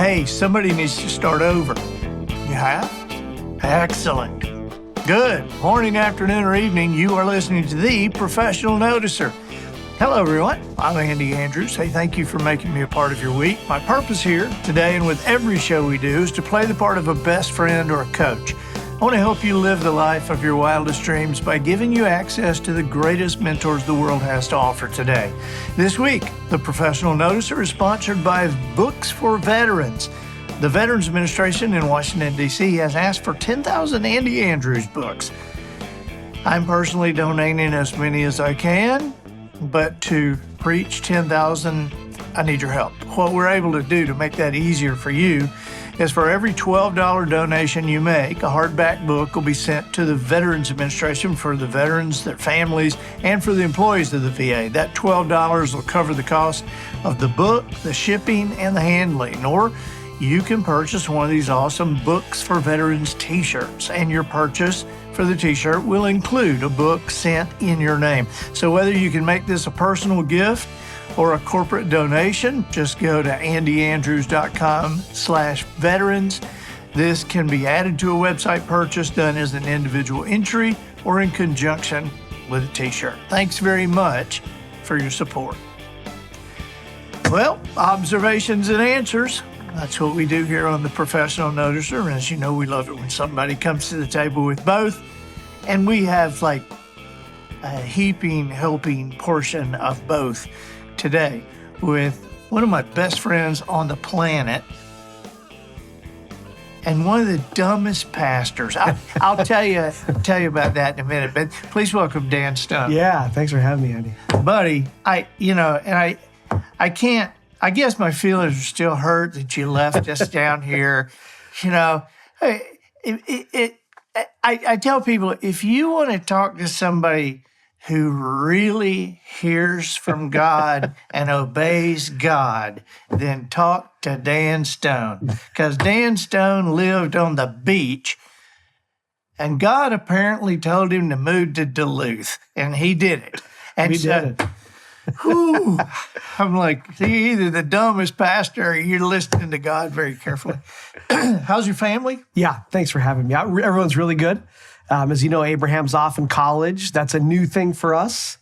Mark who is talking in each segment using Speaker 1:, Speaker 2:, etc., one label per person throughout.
Speaker 1: Hey, somebody needs to start over. You have? Excellent. Good morning, afternoon, or evening. You are listening to the Professional Noticer. Hello, everyone. I'm Andy Andrews. Hey, thank you for making me a part of your week. My purpose here today and with every show we do is to play the part of a best friend or a coach. I want to help you live the life of your wildest dreams by giving you access to the greatest mentors the world has to offer today. This week, the Professional Noticer is sponsored by Books for Veterans. The Veterans Administration in Washington, D.C. has asked for 10,000 Andy Andrews books. I'm personally donating as many as I can, but to reach 10,000, I need your help. What we're able to do to make that easier for you is for every $12 donation you make, a hardback book will be sent to the Veterans Administration for the veterans, their families, and for the employees of the VA. That $12 will cover the cost of the book, the shipping, and the handling. Or you can purchase one of these awesome Books for Veterans t-shirts, and your purchase for the t-shirt will include a book sent in your name. So whether you can make this a personal gift or a corporate donation, just go to andyandrews.com/veterans. This can be added to a website purchase done as an individual entry or in conjunction with a t-shirt. Thanks very much for your support. Well, observations and answers. That's what we do here on the Professional Noticer. And as you know, we love it when somebody comes to the table with both. And we have like a helping portion of both today with one of my best friends on the planet and one of the dumbest pastors. I'll tell you about that in a minute, but please welcome Dan Stone.
Speaker 2: Yeah, thanks for having me, Andy.
Speaker 1: Buddy, I guess my feelings are still hurt that you left us down here. I tell people, if you want to talk to somebody who really hears from God and obeys God, then talk to Dan Stone. Because Dan Stone lived on the beach, and God apparently told him to move to Duluth, and he did it. And
Speaker 2: we did it.
Speaker 1: Whew, I'm like, you're either the dumbest pastor or you're listening to God very carefully. How's your family?
Speaker 2: Yeah, thanks for having me. Everyone's really good. As you know, Abraham's off in college. That's a new thing for us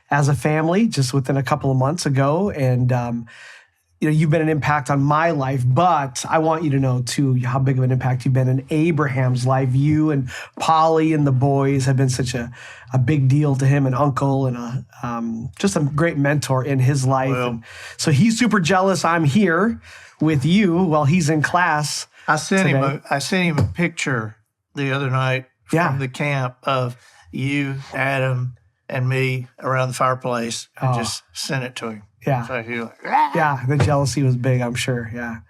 Speaker 2: as a family, just within a couple of months ago. And, you've been an impact on my life, but I want you to know, too, how big of an impact you've been in Abraham's life. You and Polly and the boys have been such a big deal to him, an uncle and just a great mentor in his life.
Speaker 1: Well,
Speaker 2: and so he's super jealous I'm here with you while he's in class.
Speaker 1: I sent him a picture the other night from the camp of you, Adam, and me around the fireplace. I just sent it to him.
Speaker 2: Yeah.
Speaker 1: So he was like,
Speaker 2: yeah, the jealousy was big, I'm sure. Yeah.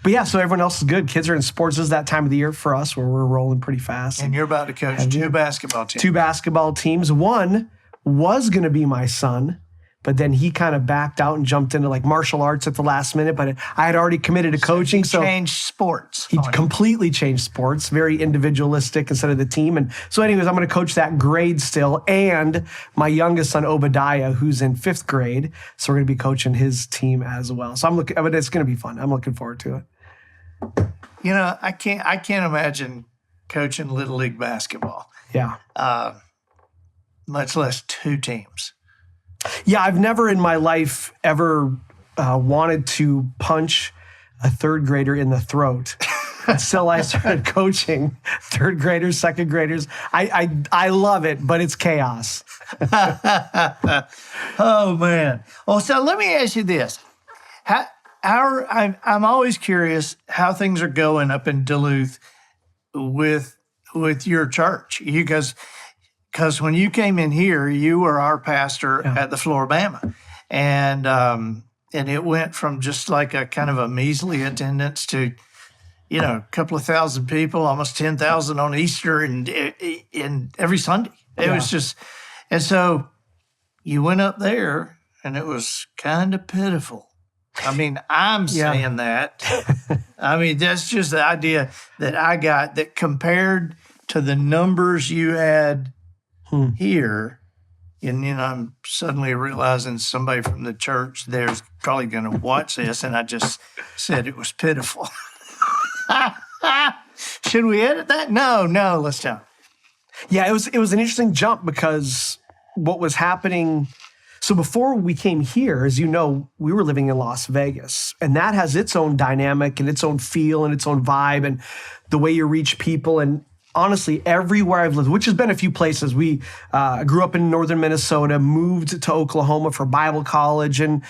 Speaker 2: But yeah, so everyone else is good. Kids are in sports. This is that time of the year for us where we're rolling pretty fast.
Speaker 1: And you're about to coach two basketball teams.
Speaker 2: Two basketball teams. One was going to be my son, but then he kind of backed out and jumped into like martial arts at the last minute. But I had already committed to coaching.
Speaker 1: So he changed sports.
Speaker 2: He completely changed sports, very individualistic instead of the team. And so anyways, I'm going to coach that grade still. And my youngest son, Obadiah, who's in 5th grade. So we're going to be coaching his team as well. So it's going to be fun. I'm looking forward to it.
Speaker 1: I can't imagine coaching Little League basketball.
Speaker 2: Yeah.
Speaker 1: Much less two teams.
Speaker 2: Yeah, I've never in my life ever wanted to punch a 3rd grader in the throat until I started coaching 3rd graders, 2nd graders. I love it, but it's chaos.
Speaker 1: Oh, man. Well, so let me ask you this. I'm always curious how things are going up in Duluth with your church. Because when you came in here, you were our pastor at the Floribama. And it went from just like a kind of a measly attendance to, a couple of thousand people, almost 10,000 on Easter and every Sunday. It was just, and so you went up there and it was kind of pitiful. I mean, I'm saying that. I mean, that's just the idea that I got, that compared to the numbers you had here, And I'm suddenly realizing somebody from the church there's probably going to watch this, and I just said it was pitiful. Should we edit that? No, let's not.
Speaker 2: Yeah, it was an interesting jump because what was happening. So before we came here, as you know, we were living in Las Vegas, and that has its own dynamic and its own feel and its own vibe and the way you reach people. And honestly, everywhere I've lived, which has been a few places, we grew up in northern Minnesota, moved to Oklahoma for Bible college and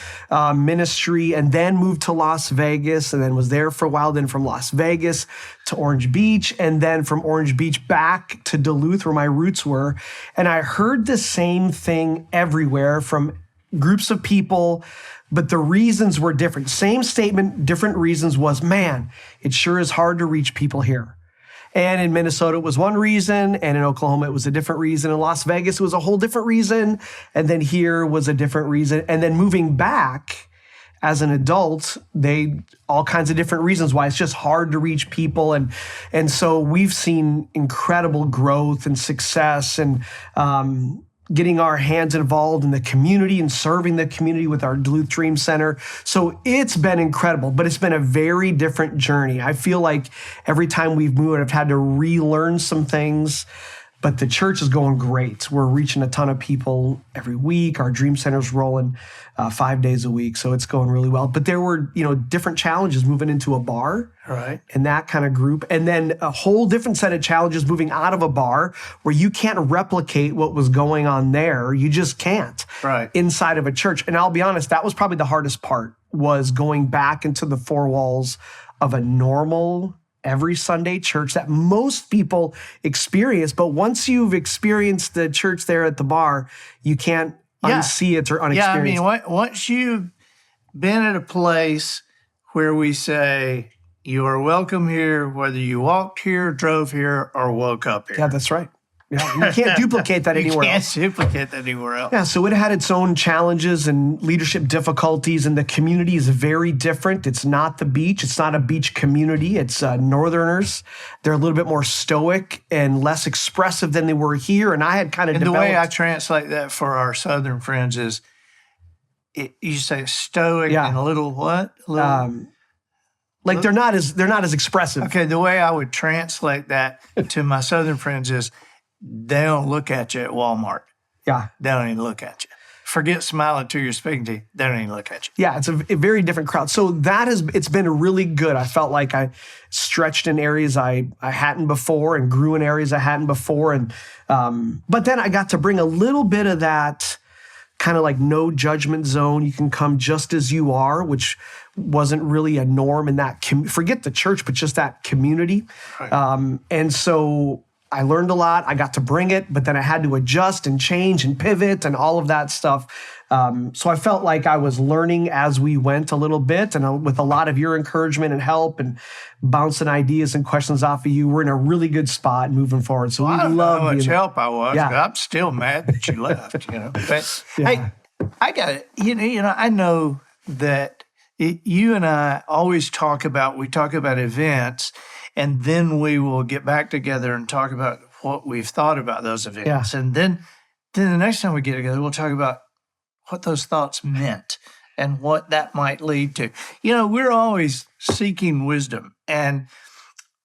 Speaker 2: ministry, and then moved to Las Vegas, and then was there for a while, then from Las Vegas to Orange Beach, and then from Orange Beach back to Duluth, where my roots were. And I heard the same thing everywhere from groups of people, but the reasons were different. Same statement, different reasons was, man, it sure is hard to reach people here. And in Minnesota, it was one reason. And in Oklahoma, it was a different reason. In Las Vegas, it was a whole different reason. And then here was a different reason. And then moving back as an adult, all kinds of different reasons why it's just hard to reach people. And so we've seen incredible growth and success and getting our hands involved in the community and serving the community with our Duluth Dream Center. So it's been incredible, but it's been a very different journey. I feel like every time we've moved, I've had to relearn some things, but the church is going great. We're reaching a ton of people every week. Our Dream Center's rolling 5 days a week, so it's going really well. But there were, different challenges moving into a bar,
Speaker 1: right,
Speaker 2: and that kind of group, and then a whole different set of challenges moving out of a bar where you can't replicate what was going on there. You just can't,
Speaker 1: right,
Speaker 2: inside of a church. And I'll be honest, that was probably the hardest part, was going back into the four walls of a normal every Sunday church that most people experience. But once you've experienced the church there at the bar, you can't unsee it or unexperience.
Speaker 1: Yeah, I mean, once you've been at a place where we say, you are welcome here, whether you walked here, drove here, or woke up here.
Speaker 2: Yeah, that's right. Yeah, you can't duplicate that anywhere else.
Speaker 1: You can't duplicate that anywhere else.
Speaker 2: Yeah, so it had its own challenges and leadership difficulties, and the community is very different. It's not the beach. It's not a beach community. It's Northerners. They're a little bit more stoic and less expressive than they were here, and I had kind of developed...
Speaker 1: the way I translate that for our Southern friends is, you say stoic and a little what?
Speaker 2: Like they're not as expressive.
Speaker 1: Okay, the way I would translate that to my Southern friends is, they don't look at you at Walmart.
Speaker 2: Yeah.
Speaker 1: They don't even look at you. Forget smiling to you're speaking to. They don't even look at you.
Speaker 2: Yeah, it's a very different crowd. So it's been really good. I felt like I stretched in areas I hadn't before and grew in areas I hadn't before. And but then I got to bring a little bit of that kind of like no judgment zone. You can come just as you are, which wasn't really a norm in that. Forget the church, but just that community. Right. And so I learned a lot. I got to bring it, but then I had to adjust and change and pivot and all of that stuff. So I felt like I was learning as we went a little bit, and with a lot of your encouragement and help and bouncing ideas and questions off of you, we're in a really good spot moving forward. So
Speaker 1: I don't know how much help I was.
Speaker 2: Yeah.
Speaker 1: I'm still mad that you left. But hey, I got it. I know that you and I always talk about events. And then we will get back together and talk about what we've thought about those events. Yeah. And then the next time we get together, we'll talk about what those thoughts meant and what that might lead to. We're always seeking wisdom. And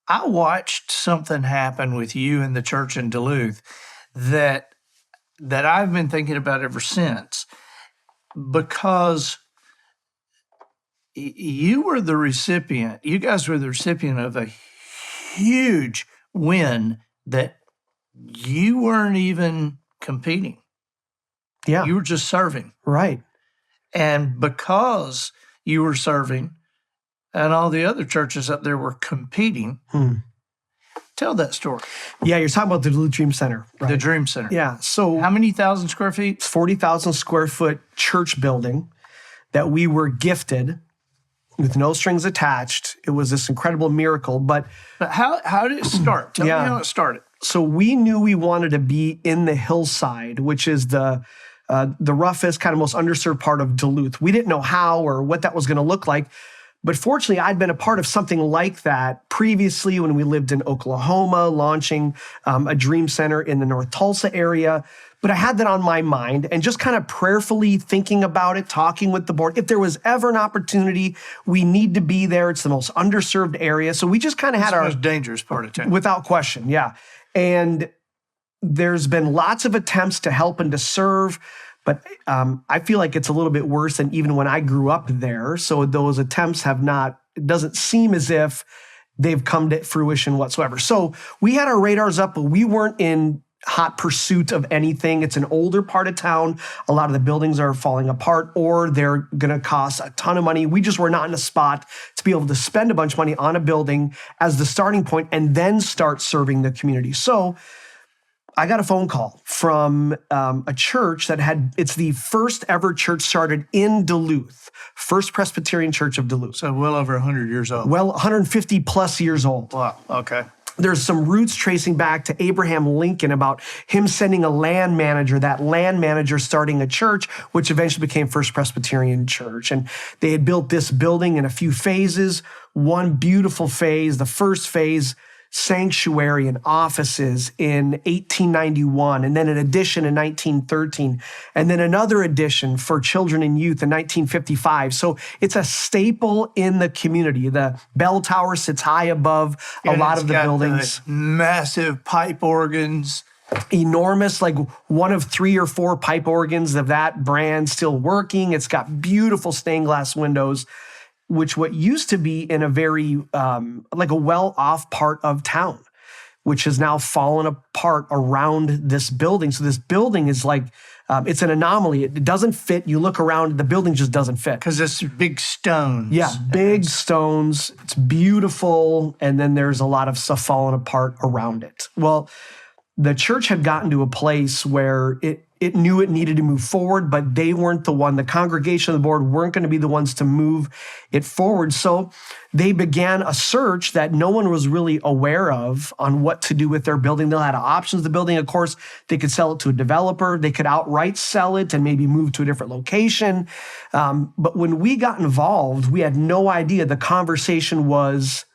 Speaker 1: I watched something happen with you in the church in Duluth that I've been thinking about ever since, because you guys were the recipient of a huge win that you weren't even competing.
Speaker 2: Yeah.
Speaker 1: You were just serving.
Speaker 2: Right.
Speaker 1: And because you were serving and all the other churches up there were competing, tell that story.
Speaker 2: Yeah, you're talking about the Duluth Dream Center. Right?
Speaker 1: The Dream Center.
Speaker 2: Yeah. So
Speaker 1: how many thousand square feet?
Speaker 2: 40,000 square foot church building that we were gifted with no strings attached. It was this incredible miracle. But
Speaker 1: how did it start? Tell me how it started.
Speaker 2: So we knew we wanted to be in the Hillside, which is the roughest, kind of most underserved part of Duluth. We didn't know how or what that was going to look like. But fortunately, I'd been a part of something like that previously when we lived in Oklahoma, launching a Dream Center in the North Tulsa area. But I had that on my mind and just kind of prayerfully thinking about it, talking with the board. If there was ever an opportunity, we need to be there. It's the most underserved area. So we just kind of had
Speaker 1: the most dangerous part of town.
Speaker 2: Without question, yeah. And there's been lots of attempts to help and to serve, but I feel like it's a little bit worse than even when I grew up there. So those attempts have not, it doesn't seem as if they've come to fruition whatsoever. So we had our radars up, but we weren't in hot pursuit of anything. It's an older part of town. A lot of the buildings are falling apart or they're going to cost a ton of money. We just were not in a spot to be able to spend a bunch of money on a building as the starting point and then start serving the community. So I got a phone call from a church that it's the first ever church started in Duluth, First Presbyterian Church of Duluth.
Speaker 1: So well over 100 years old.
Speaker 2: Well, 150 plus years old.
Speaker 1: Wow, okay.
Speaker 2: There's some roots tracing back to Abraham Lincoln about him sending a land manager, that land manager starting a church, which eventually became First Presbyterian Church. And they had built this building in a few phases. One beautiful phase, the first phase, sanctuary and offices in 1891, and then an addition in 1913, and then another addition for children and youth in 1955. So it's a staple in the community. The bell tower sits high above a lot of the buildings.
Speaker 1: Massive pipe organs.
Speaker 2: Enormous, like one of 3 or 4 pipe organs of that brand still working. It's got beautiful stained glass windows, which what used to be in a very, like a well-off part of town, which has now fallen apart around this building. So this building is like, it's an anomaly. It doesn't fit. You look around, the building just doesn't fit.
Speaker 1: Because it's big stones.
Speaker 2: Yeah, big stones. It's beautiful. And then there's a lot of stuff falling apart around it. Well, the church had gotten to a place where it knew it needed to move forward, but they weren't the one. The congregation of the board weren't going to be the ones to move it forward. So they began a search that no one was really aware of on what to do with their building. They had options. The building, of course, they could sell it to a developer. They could outright sell it and maybe move to a different location. But when we got involved, we had no idea the conversation was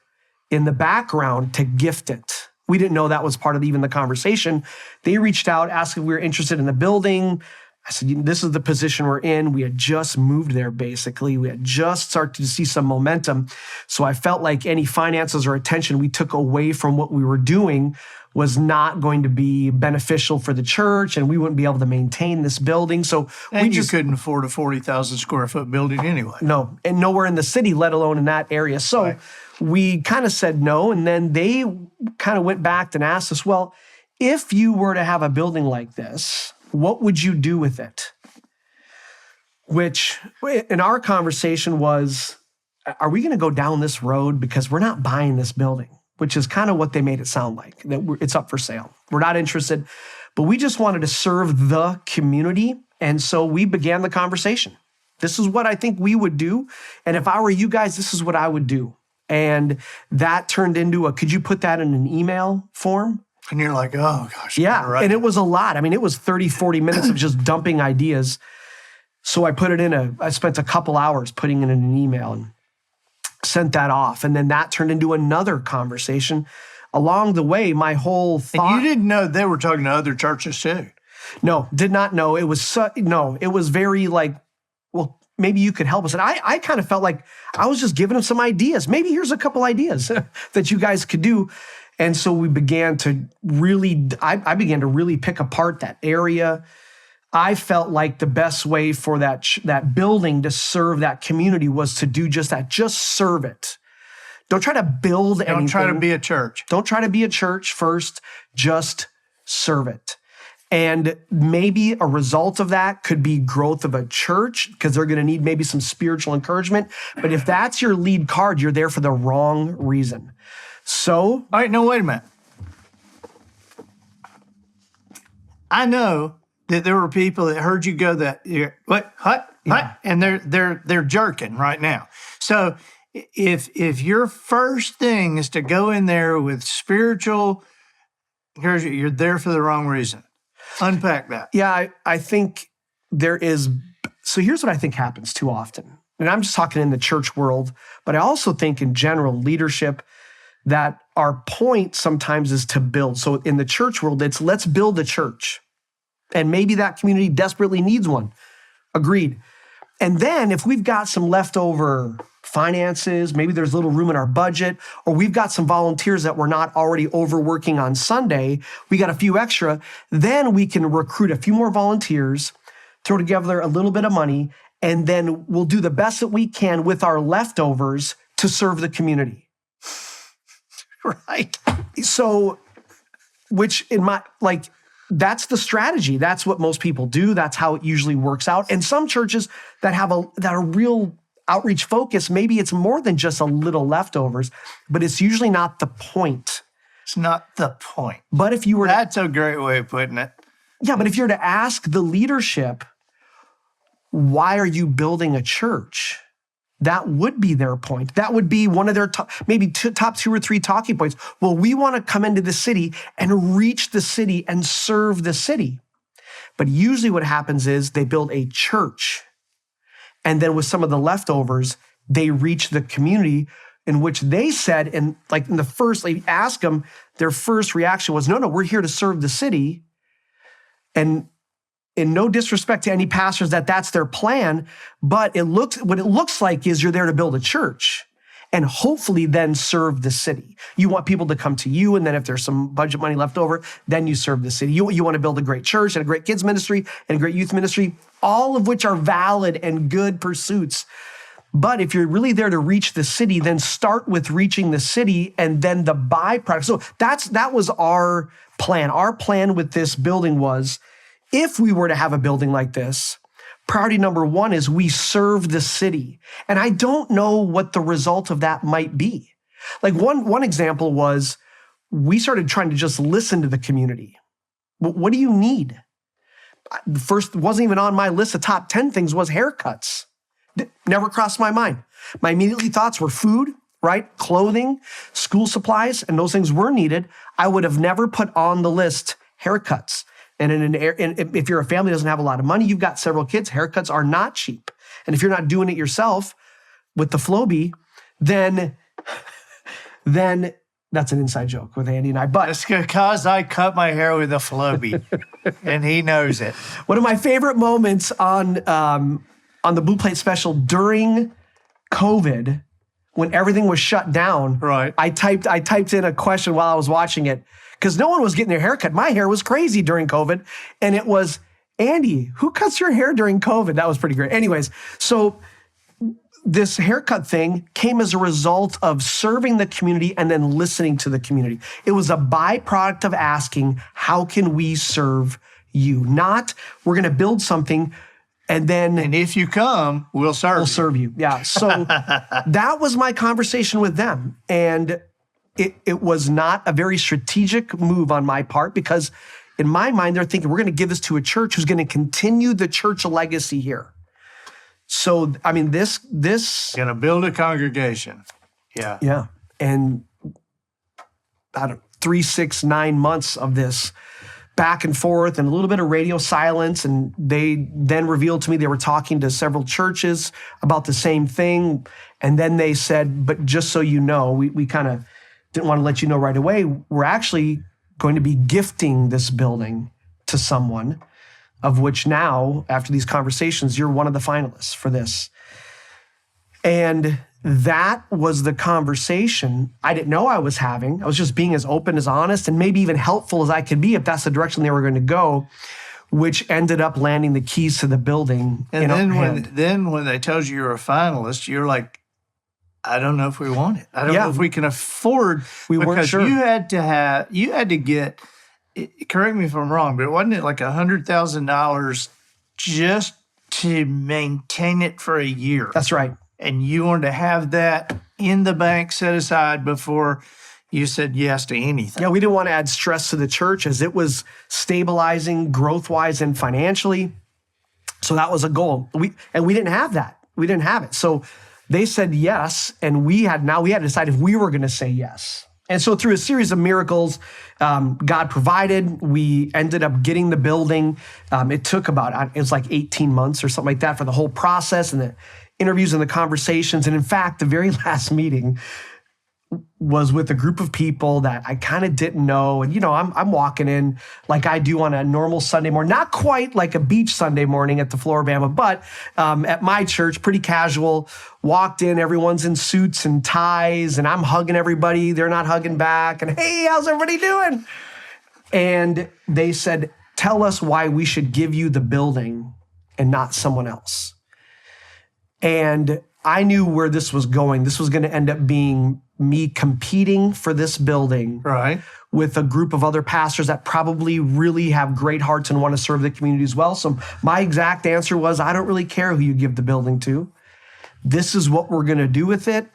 Speaker 2: in the background to gift it. We didn't know that was part of even the conversation. They reached out, asked if we were interested in the building. I said, this is the position we're in. We had just moved there, basically. We had just started to see some momentum. So I felt like any finances or attention we took away from what we were doing was not going to be beneficial for the church, and we wouldn't be able to maintain this building. So
Speaker 1: we just couldn't afford a 40,000 square foot building anyway.
Speaker 2: No, and nowhere in the city, let alone in that area. So we kind of said no, and then they kind of went back and asked us, well, if you were to have a building like this, what would you do with it? Which in our conversation was, are we going to go down this road because we're not buying this building? Which is kind of what they made it sound like, that it's up for sale. We're not interested, but we just wanted to serve the community. And so we began the conversation. This is what I think we would do. And if I were you guys, this is what I would do. And that turned into could you put that in an email form?
Speaker 1: And you're like, oh gosh.
Speaker 2: Yeah,
Speaker 1: right.
Speaker 2: And it was a lot. I mean, it was 30, 40 minutes of just dumping ideas. So I put it I spent a couple hours putting it in an email and sent that off. And then that turned into another conversation. Along the way, my whole thought.
Speaker 1: And you didn't know they were talking to other churches too?
Speaker 2: No, did not know. It was, it was very like, well, maybe you could help us. And I kind of felt like I was just giving them some ideas. Maybe here's a couple ideas that you guys could do. And so we began to I began to really pick apart that area. I felt like the best way for that building to serve that community was to do just that. Just serve it. Don't try to build anything.
Speaker 1: Don't try to be a church.
Speaker 2: Don't try to be a church first. Just serve it. And maybe a result of that could be growth of a church because they're going to need maybe some spiritual encouragement. But if that's your lead card, you're there for the wrong reason. So,
Speaker 1: all right, no, wait a minute. I know that there were people that heard you go that, what, and they're jerking right now. So if your first thing is to go in there with spiritual, you're there for the wrong reason. Unpack that.
Speaker 2: Yeah, I think there is. So here's what I think happens too often. And I'm just talking in the church world, but I also think in general leadership, that our point sometimes is to build. So in the church world, it's let's build a church. And maybe that community desperately needs one. Agreed. And then if we've got some leftover finances, maybe there's little room in our budget, or we've got some volunteers that we're not already overworking on Sunday, we got a few extra, then we can recruit a few more volunteers, throw together a little bit of money, and then we'll do the best that we can with our leftovers to serve the community.
Speaker 1: Right.
Speaker 2: So, which in my, that's the strategy. That's what most people do. That's how it usually works out. And some churches that have that are real outreach focus, maybe it's more than just a little leftovers, but it's usually not the point.
Speaker 1: It's not the point.
Speaker 2: But if you were
Speaker 1: That's a great way of putting it.
Speaker 2: Yeah, but if you're to ask the leadership, why are you building a church? That would be their point. That would be one of their top 2 or 3 talking points. Well, we want to come into the city and reach the city and serve the city. But usually what happens is they build a church, and then with some of the leftovers, they reach the community, in which they said, in the first, ask them, their first reaction was, no, we're here to serve the city. And in no disrespect to any pastors that's their plan, but what it looks like is you're there to build a church and hopefully then serve the city. You want people to come to you, and then if there's some budget money left over, then you serve the city. You want to build a great church and a great kids ministry and a great youth ministry, all of which are valid and good pursuits. But if you're really there to reach the city, then start with reaching the city and then the byproduct. So that was our plan. Our plan with this building was, if we were to have a building like this, priority number 1 is we serve the city. And I don't know what the result of that might be. One example was we started trying to just listen to the community. What do you need? The first, wasn't even on my list of top 10 things, was haircuts. Never crossed my mind. My immediate thoughts were food, right? Clothing, school supplies, and those things were needed. I would have never put on the list haircuts. And if you're a family that doesn't have a lot of money, you've got several kids, haircuts are not cheap. And if you're not doing it yourself with the Flowbee, then that's an inside joke with Andy and I. But
Speaker 1: it's because I cut my hair with a Flowbee, and he knows it.
Speaker 2: One of my favorite moments on the Blue Plate special during COVID, when everything was shut down,
Speaker 1: right?
Speaker 2: I typed in a question while I was watching it, because no one was getting their hair cut. My hair was crazy during COVID. And it was, Andy, who cuts your hair during COVID? That was pretty great. Anyways, so this haircut thing came as a result of serving the community and then listening to the community. It was a byproduct of asking, how can we serve you? Not, we're going to build something and
Speaker 1: if you come, we'll serve
Speaker 2: you. Yeah. So that was my conversation with them. And it was not a very strategic move on my part, because in my mind, they're thinking, we're going to give this to a church who's going to continue the church legacy here. So, I mean, this
Speaker 1: going to build a congregation. Yeah.
Speaker 2: Yeah. And 3, 6, 9 months of this back and forth and a little bit of radio silence. And they then revealed to me they were talking to several churches about the same thing. And then they said, but just so you know, we kind of didn't want to let you know right away, we're actually going to be gifting this building to someone, of which now, after these conversations, you're one of the finalists for this. And that was the conversation I didn't know I was having. I was just being as open, as honest, and maybe even helpful as I could be if that's the direction they were going to go, which ended up landing the keys to the building.
Speaker 1: And then when they told you you're a finalist, you're like, I don't know if we want it. I don't know if we can afford.
Speaker 2: We weren't sure.
Speaker 1: You had to get, correct me if I'm wrong, but wasn't it like $100,000 just to maintain it for a year?
Speaker 2: That's right.
Speaker 1: And you wanted to have that in the bank set aside before you said yes to anything.
Speaker 2: Yeah, we didn't want to add stress to the church as it was stabilizing growth-wise and financially. So that was a goal. We didn't have that. We didn't have it. So they said yes, and we had to decide if we were going to say yes. And so through a series of miracles, God provided. We ended up getting the building. It took it was like 18 months or something like that for the whole process and the interviews and the conversations. And in fact, the very last meeting, was with a group of people that I kind of didn't know. And, I'm walking in like I do on a normal Sunday morning, not quite like a beach Sunday morning at the Floribama, but at my church, pretty casual. Walked in, everyone's in suits and ties, and I'm hugging everybody. They're not hugging back. And, hey, how's everybody doing? And they said, tell us why we should give you the building and not someone else. And I knew where this was going. This was going to end up being me competing for this building with a group of other pastors that probably really have great hearts and want to serve the community as well. So my exact answer was, I don't really care who you give the building to. This is what we're going to do with it.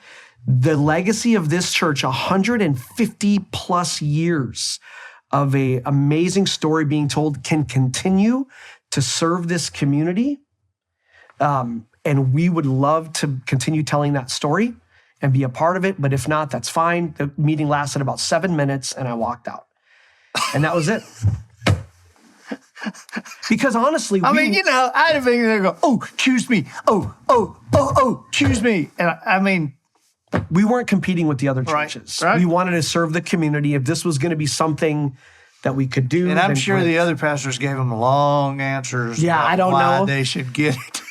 Speaker 2: The legacy of this church, 150 plus years of an amazing story being told, can continue to serve this community. And we would love to continue telling that story and be a part of it. But if not, that's fine. The meeting lasted about 7 minutes and I walked out. And that was it. Because honestly,
Speaker 1: I had a thing there go, oh, choose me. Oh, choose me. And
Speaker 2: we weren't competing with the other churches.
Speaker 1: Right.
Speaker 2: We wanted to serve the community. If this was going to be something that we could do.
Speaker 1: And I'm sure the other pastors gave them long answers.
Speaker 2: Yeah, I don't
Speaker 1: why
Speaker 2: know.
Speaker 1: They should get it.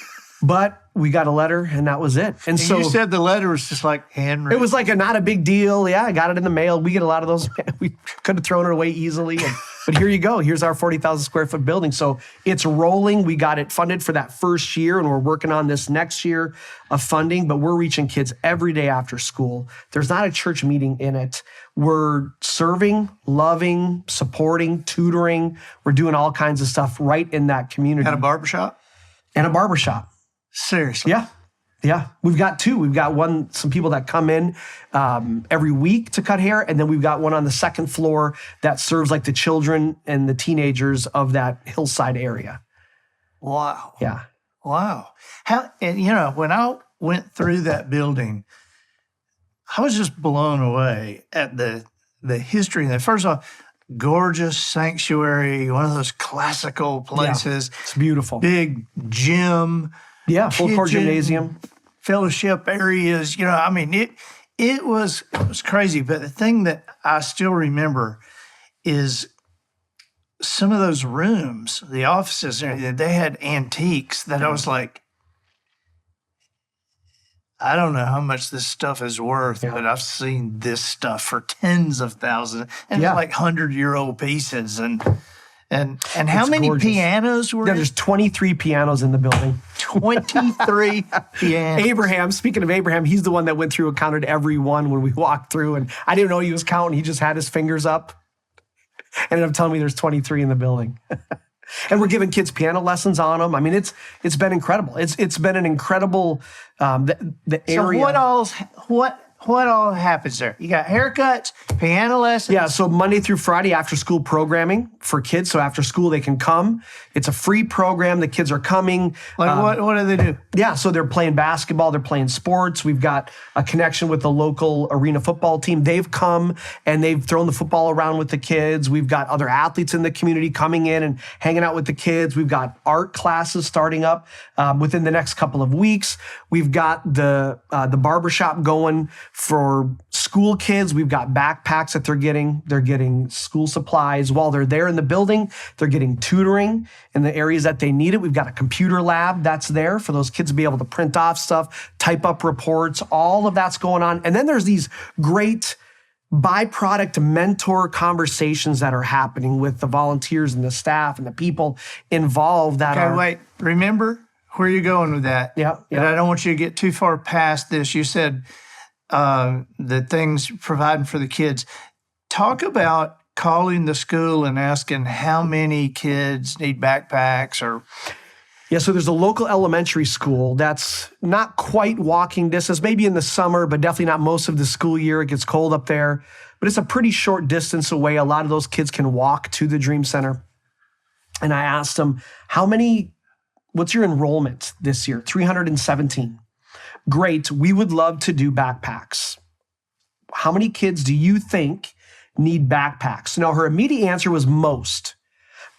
Speaker 2: But we got a letter, and that was it. And so
Speaker 1: you said the letter was just like handwritten.
Speaker 2: It was like not a big deal. Yeah, I got it in the mail. We get a lot of those. We could have thrown it away easily. But here you go. Here's our 40,000 square foot building. So it's rolling. We got it funded for that first year, and we're working on this next year of funding. But we're reaching kids every day after school. There's not a church meeting in it. We're serving, loving, supporting, tutoring. We're doing all kinds of stuff right in that community.
Speaker 1: And a barbershop?
Speaker 2: And a barbershop.
Speaker 1: Seriously?
Speaker 2: Yeah. We've got two. We've got some people that come in every week to cut hair, and then we've got one on the second floor that serves like the children and the teenagers of that Hillside area.
Speaker 1: Wow.
Speaker 2: Yeah.
Speaker 1: Wow. When I went through that building, I was just blown away at the history. First of all, gorgeous sanctuary, one of those classical places.
Speaker 2: Yeah, it's beautiful.
Speaker 1: Big gym.
Speaker 2: Yeah, full court gymnasium.
Speaker 1: Fellowship areas. It was crazy. But the thing that I still remember is some of those rooms, the offices, they had antiques that I was like, I don't know how much this stuff is worth, but I've seen this stuff for tens of thousands, and it's like 100-year-old pieces, and how many
Speaker 2: gorgeous.
Speaker 1: Pianos were?
Speaker 2: Yeah, there's 23 pianos in the building.
Speaker 1: 23 pianos.
Speaker 2: Abraham, speaking of Abraham, he's the one that went through and counted every one when we walked through, and I didn't know he was counting. He just had his fingers up. Ended up telling me there's 23 in the building. And we're giving kids piano lessons on them. I mean, it's been incredible. It's been an incredible the area.
Speaker 1: So what all happens there? You got haircuts, piano lessons.
Speaker 2: Yeah, so Monday through Friday after school programming for kids. So after school they can come. It's a free program. The kids are coming.
Speaker 1: Like what do they do?
Speaker 2: Yeah, so they're playing basketball, they're playing sports. We've got a connection with the local arena football team. They've come and they've thrown the football around with the kids. We've got other athletes in the community coming in and hanging out with the kids. We've got art classes starting up within the next couple of weeks. We've got the barbershop going for school kids. We've got backpacks that they're getting. They're getting school supplies. While they're there in the building, they're getting tutoring in the areas that they need it. We've got a computer lab that's there for those kids to be able to print off stuff, type up reports. All of that's going on. And then there's these great byproduct mentor conversations that are happening with the volunteers and the staff and the people involved that are...
Speaker 1: Wait. Remember where you're going with that.
Speaker 2: Yeah.
Speaker 1: And I don't want you to get too far past this. You said the things providing for the kids. Talk about calling the school and asking how many kids need backpacks or...
Speaker 2: Yeah, so there's a local elementary school that's not quite walking distance, maybe in the summer, but definitely not most of the school year. It gets cold up there, but it's a pretty short distance away. A lot of those kids can walk to the Dream Center. And I asked them, what's your enrollment this year? 317. Great, we would love to do backpacks. How many kids do you think need backpacks? Now, her immediate answer was most.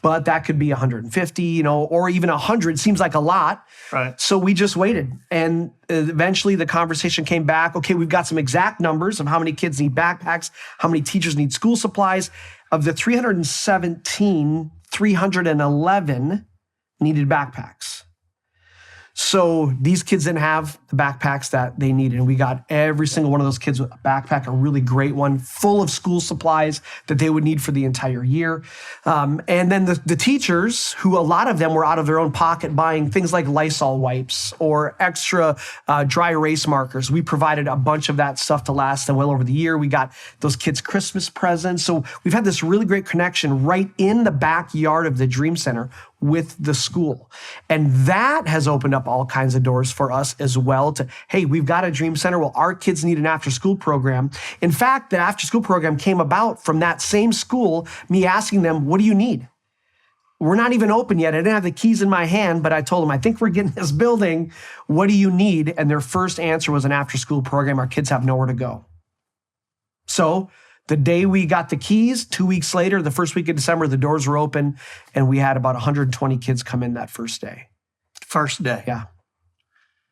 Speaker 2: but that could be 150, or even 100 seems like a lot.
Speaker 1: Right.
Speaker 2: So we just waited. And eventually the conversation came back. Okay, we've got some exact numbers of how many kids need backpacks, how many teachers need school supplies. Of the 317, 311 needed backpacks. So these kids didn't have the backpacks that they needed. And we got every single one of those kids with a backpack, a really great one, full of school supplies that they would need for the entire year. And then the teachers, who a lot of them were out of their own pocket buying things like Lysol wipes or extra dry erase markers. We provided a bunch of that stuff to last them well over the year. We got those kids Christmas presents. So we've had this really great connection right in the backyard of the Dream Center with the school. And that has opened up all kinds of doors for us as well to, hey, we've got a Dream Center. Well, our kids need an after-school program. In fact, the after-school program came about from that same school, me asking them, what do you need? We're not even open yet. I didn't have the keys in my hand, but I told them, I think we're getting this building. What do you need? And their first answer was an after-school program. Our kids have nowhere to go. So the day we got the keys, 2 weeks later, the first week of December, the doors were open, and we had about 120 kids come in that first day.
Speaker 1: First day.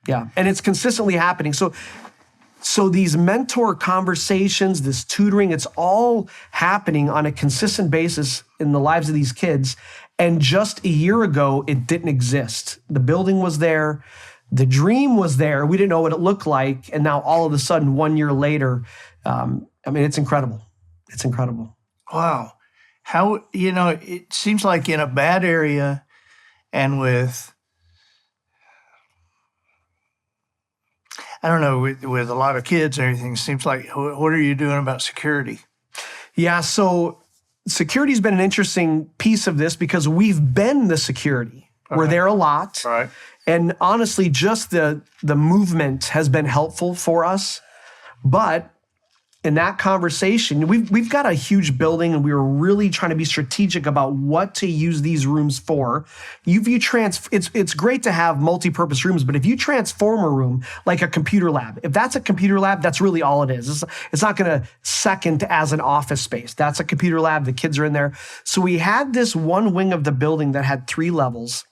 Speaker 2: Yeah. And it's consistently happening. So these mentor conversations, this tutoring, it's all happening on a consistent basis in the lives of these kids. And just a year ago, it didn't exist. The building was there. The dream was there. We didn't know what it looked like. And now all of a sudden, 1 year later, it's incredible. It's incredible.
Speaker 1: Wow. How, it seems like in a bad area and with, I don't know, with a lot of kids and everything, it seems like, what are you doing about security?
Speaker 2: Yeah, so security's been an interesting piece of this because we've been the security. We're there a lot.
Speaker 1: Right.
Speaker 2: And honestly, just the movement has been helpful for us. But in that conversation, we've got a huge building, and we were really trying to be strategic about what to use these rooms for. It's great to have multi-purpose rooms, but if you transform a room like a computer lab, if that's a computer lab, that's really all it is. It's not going to second as an office space. That's a computer lab. The kids are in there. So we had this one wing of the building that had 3 levels,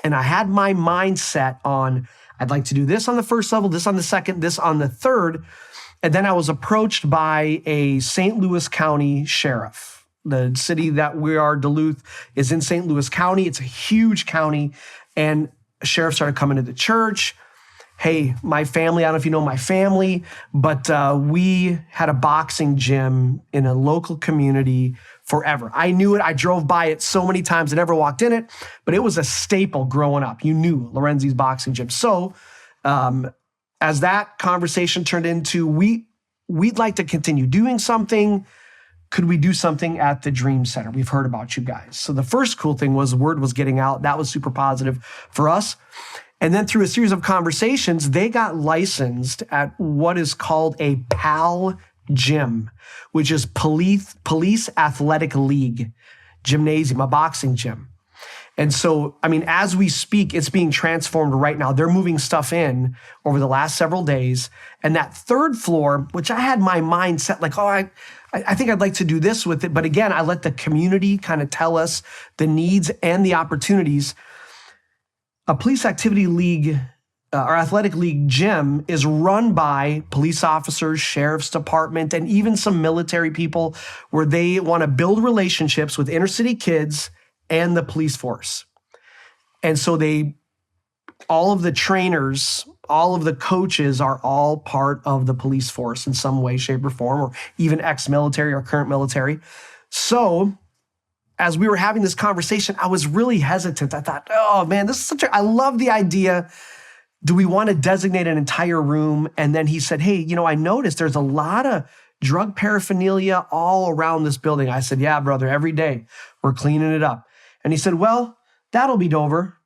Speaker 2: and I had my mindset on, I'd like to do this on the first level, this on the second, this on the third. And then I was approached by a St. Louis County sheriff. The city that we are, Duluth, is in St. Louis County. It's a huge county. And a sheriff started coming to the church. Hey, my family, I don't know if you know my family, but we had a boxing gym in a local community forever. I knew it. I drove by it so many times. I never walked in it, but it was a staple growing up. You knew Lorenzi's boxing gym. So, as that conversation turned into, we'd like to continue doing something. Could we do something at the Dream Center? We've heard about you guys. So the first cool thing was word was getting out. That was super positive for us. And then through a series of conversations, they got licensed at what is called a PAL gym, which is Police Athletic League gymnasium, a boxing gym. And so, as we speak, it's being transformed right now. They're moving stuff in over the last several days. And that third floor, which I had my mind set like, I think I'd like to do this with it. But again, I let the community kind of tell us the needs and the opportunities. A police activity league or athletic league gym is run by police officers, sheriff's department, and even some military people where they want to build relationships with inner city kids and the police force. And so all of the trainers, all of the coaches are all part of the police force in some way, shape, or form, or even ex-military or current military. So as we were having this conversation, I was really hesitant. I thought, oh man, I love the idea. Do we want to designate an entire room? And then he said, hey, I noticed there's a lot of drug paraphernalia all around this building. I said, yeah, brother, every day we're cleaning it up. And he said, well, that'll be over.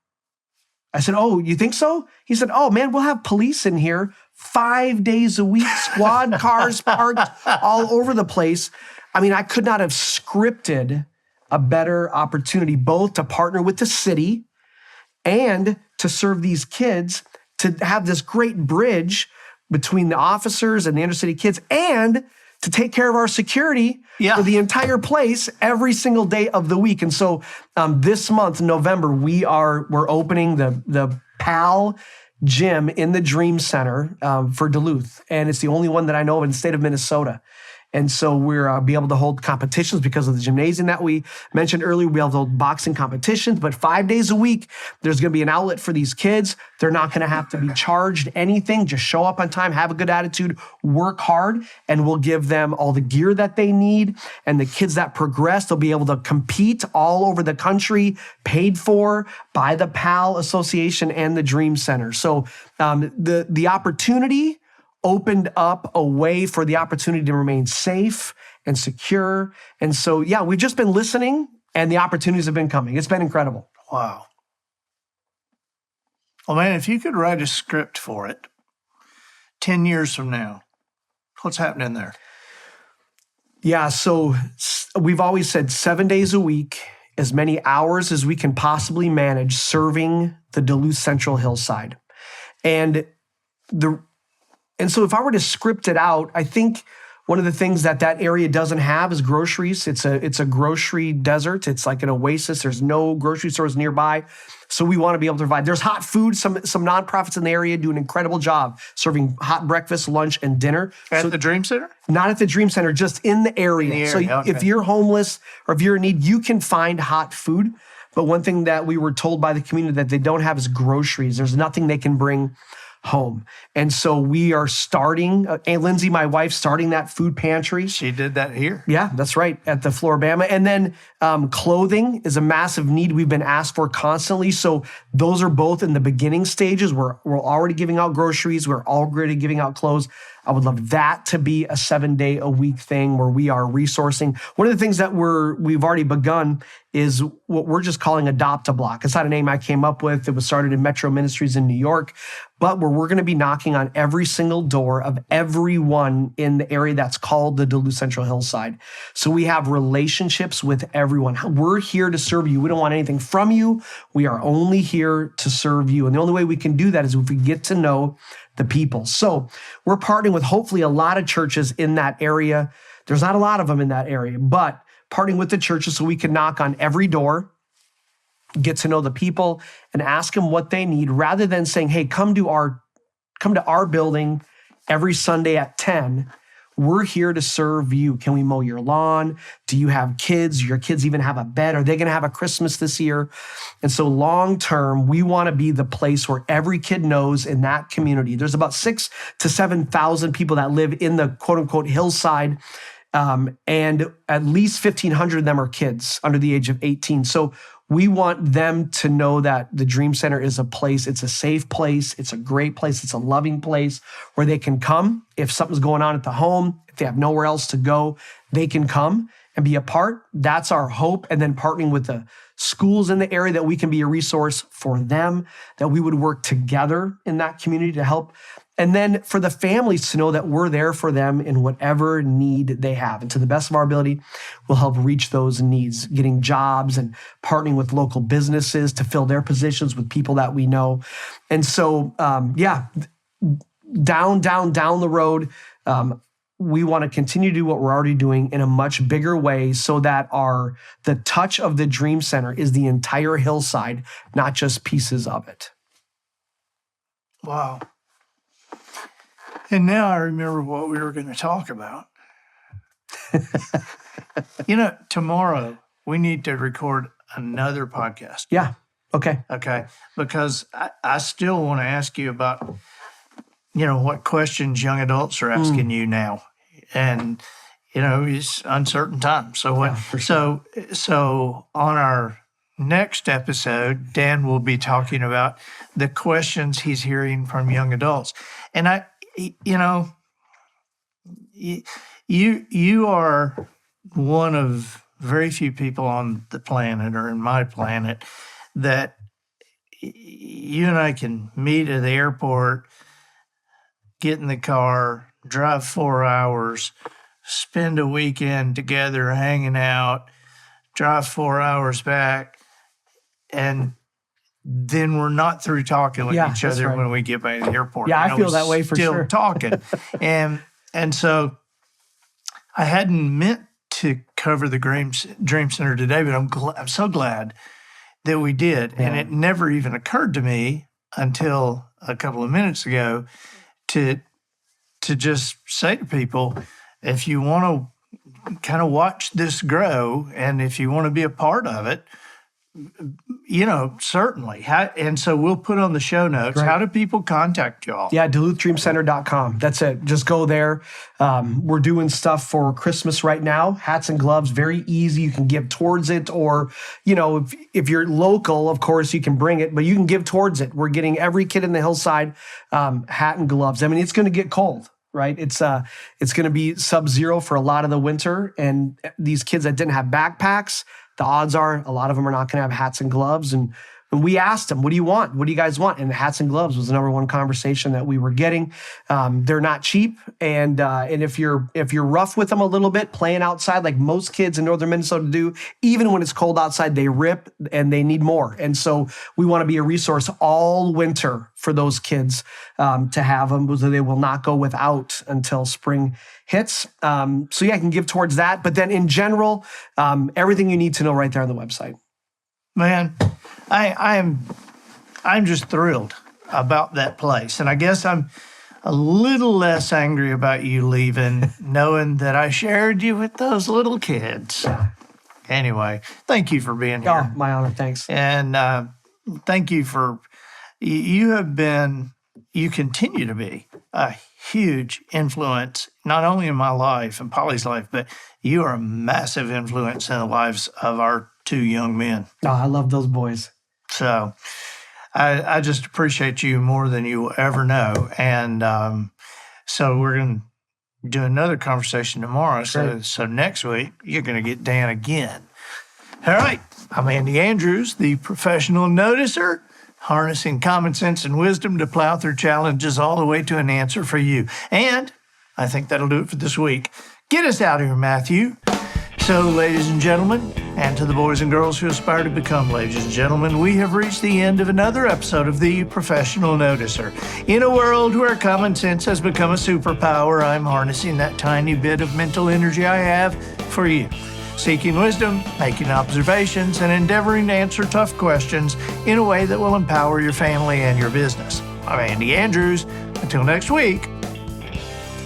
Speaker 2: I said, oh, you think so? He said, oh, man, we'll have police in here 5 days a week, squad cars parked all over the place. I could not have scripted a better opportunity both to partner with the city and to serve these kids, to have this great bridge between the officers and the inner city kids, and to take care of our security for the entire place every single day of the week. And so this month, November, we're opening the PAL gym in the Dream Center for Duluth. And it's the only one that I know of in the state of Minnesota. And so we're be able to hold competitions because of the gymnasium that we mentioned earlier. We'll be able to hold boxing competitions, but 5 days a week, there's going to be an outlet for these kids. They're not going to have to be charged anything. Just show up on time, have a good attitude, work hard, and we'll give them all the gear that they need. And the kids that progress, they'll be able to compete all over the country, paid for by the PAL Association and the Dream Center. So the opportunity opened up a way for the opportunity to remain safe and secure. And so, we've just been listening and the opportunities have been coming. It's been incredible.
Speaker 1: Wow. Well, man, if you could write a script for it 10 years from now, what's happening there?
Speaker 2: Yeah, so we've always said 7 days a week, as many hours as we can possibly manage serving the Duluth Central Hillside. And so if I were to script it out, I think one of the things that area doesn't have is groceries. It's a grocery desert. It's like an oasis. There's no grocery stores nearby. So we want to be able to provide. There's hot food. Some nonprofits in the area do an incredible job serving hot breakfast, lunch, and dinner.
Speaker 1: At the Dream Center?
Speaker 2: Not at the Dream Center, just in the area. So if you're homeless or if you're in need, you can find hot food. But one thing that we were told by the community that they don't have is groceries. There's nothing they can bring home. And so we are starting, Aunt Lindsay, my wife, starting that food pantry.
Speaker 1: She did that here.
Speaker 2: Yeah, that's right, at the Floribama. And then clothing is a massive need we've been asked for constantly. So those are both in the beginning stages. We're already giving out groceries. We're already giving out clothes. I would love that to be a 7-day-a-week thing where we are resourcing. One of the things that we've already begun is what we're just calling Adopt a Block. It's not a name I came up with. It was started in Metro Ministries in New York, but where we're going to be knocking on every single door of everyone in the area that's called the Duluth Central Hillside. So we have relationships with everyone. We're here to serve you. We don't want anything from you. We are only here to serve you. And the only way we can do that is if we get to know the people. So we're partnering with hopefully a lot of churches in that area. There's not a lot of them in that area, but partnering with the churches so we can knock on every door, get to know the people, and ask them what they need, rather than saying, hey, come to our building every Sunday at 10. We're here to serve you. Can we mow your lawn? Do you have kids? Your kids even have a bed? Are they going to have a Christmas this year? And so long term, we want to be the place where every kid knows in that community. There's about 6,000 to 7,000 people that live in the quote unquote hillside. And at least 1,500 of them are kids under the age of 18. So we want them to know that the Dream Center is a place, it's a safe place, it's a great place, it's a loving place where they can come. If something's going on at the home, if they have nowhere else to go, they can come and be a part. That's our hope. And then partnering with the schools in the area that we can be a resource for them, that we would work together in that community to help. And then for the families to know that we're there for them in whatever need they have. And to the best of our ability, we'll help reach those needs, getting jobs and partnering with local businesses to fill their positions with people that we know. And so, down the road, we want to continue to do what we're already doing in a much bigger way so that the touch of the Dream Center is the entire hillside, not just pieces of it.
Speaker 1: Wow. And now I remember what we were going to talk about. Tomorrow we need to record another podcast.
Speaker 2: Yeah. Okay.
Speaker 1: Okay. Because I still want to ask you about, what questions young adults are asking you now. And, it's uncertain times. So so on our next episode, Dan will be talking about the questions he's hearing from young adults. And you are one of very few people on the planet or in my planet that you and I can meet at the airport, get in the car, drive 4 hours, spend a weekend together hanging out, drive 4 hours back, and then we're not through talking with each other when we get back to the airport.
Speaker 2: Yeah, I feel that way for sure.
Speaker 1: Still talking. And so I hadn't meant to cover the Dream Center today, but I'm so glad that we did.
Speaker 2: Yeah.
Speaker 1: And it never even occurred to me until a couple of minutes ago to just say to people, if you want to kind of watch this grow and if you want to be a part of it, certainly. And so we'll put on the show notes.
Speaker 2: Right.
Speaker 1: How do people contact y'all?
Speaker 2: Yeah, DuluthDreamCenter.com. That's it. Just go there. We're doing stuff for Christmas right now. Hats and gloves, very easy. You can give towards it, or if you're local, of course you can bring it, but you can give towards it. We're getting every kid in the Hillside hat and gloves. I mean, it's going to get cold. Right, it's going to be sub-zero for a lot of the winter, and these kids that didn't have backpacks, the odds are a lot of them are not going to have hats and gloves. And we asked them, "What do you want? What do you guys want?" And hats and gloves was the number one conversation that we were getting. They're not cheap, and if you're rough with them a little bit, playing outside like most kids in northern Minnesota do, even when it's cold outside, they rip and they need more. And so we want to be a resource all winter for those kids to have them, so they will not go without until spring hits. So yeah, I can give towards that. But then in general, everything you need to know right there on the website.
Speaker 1: Man, I'm just thrilled about that place. And I guess I'm a little less angry about you leaving, knowing that I shared you with those little kids. Anyway, thank you for being here.
Speaker 2: Oh, my honor. Thanks.
Speaker 1: And thank you for, you continue to be a huge influence, not only in my life and Polly's life, but you are a massive influence in the lives of our two young men.
Speaker 2: Oh, I love those boys.
Speaker 1: So I just appreciate you more than you will ever know. And so we're going to do another conversation tomorrow. So next week, you're going to get Dan again. All right. I'm Andy Andrews, the professional noticer, harnessing common sense and wisdom to plow through challenges all the way to an answer for you. And I think that'll do it for this week. Get us out of here, Matthew. So, ladies and gentlemen, and to the boys and girls who aspire to become ladies and gentlemen, we have reached the end of another episode of The Professional Noticer. In a world where common sense has become a superpower, I'm harnessing that tiny bit of mental energy I have for you. Seeking wisdom, making observations, and endeavoring to answer tough questions in a way that will empower your family and your business. I'm Andy Andrews. Until next week,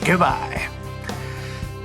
Speaker 1: goodbye.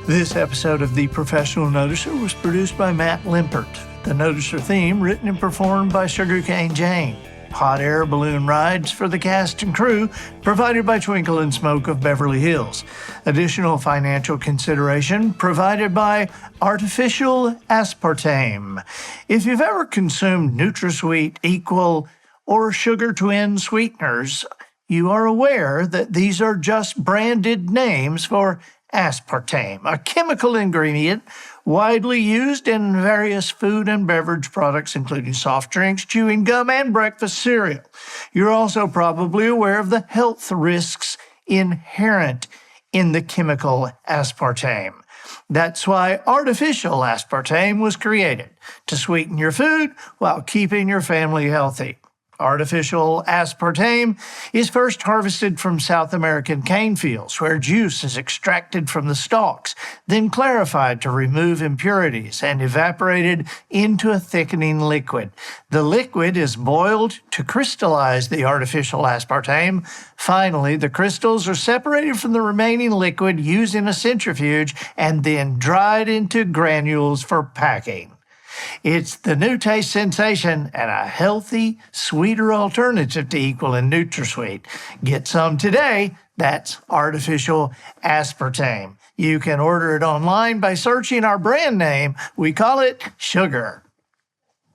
Speaker 1: This episode of The Professional Noticer was produced by Matt Limpert. The Noticer theme written and performed by Sugarcane Jane. Hot air balloon rides for the cast and crew provided by Twinkle and Smoke of Beverly Hills. Additional financial consideration provided by Artificial Aspartame. If you've ever consumed NutraSweet Equal or Sugar Twin sweeteners, you are aware that these are just branded names for aspartame, a chemical ingredient widely used in various food and beverage products, including soft drinks, chewing gum, and breakfast cereal. You're also probably aware of the health risks inherent in the chemical aspartame. That's why artificial aspartame was created, to sweeten your food while keeping your family healthy. Artificial aspartame is first harvested from South American cane fields, where juice is extracted from the stalks, then clarified to remove impurities and evaporated into a thickening liquid. The liquid is boiled to crystallize the artificial aspartame. Finally, the crystals are separated from the remaining liquid using a centrifuge and then dried into granules for packing. It's the new taste sensation and a healthy, sweeter alternative to Equal and NutraSweet. Get some today. That's artificial aspartame. You can order it online by searching our brand name. We call it Sugar.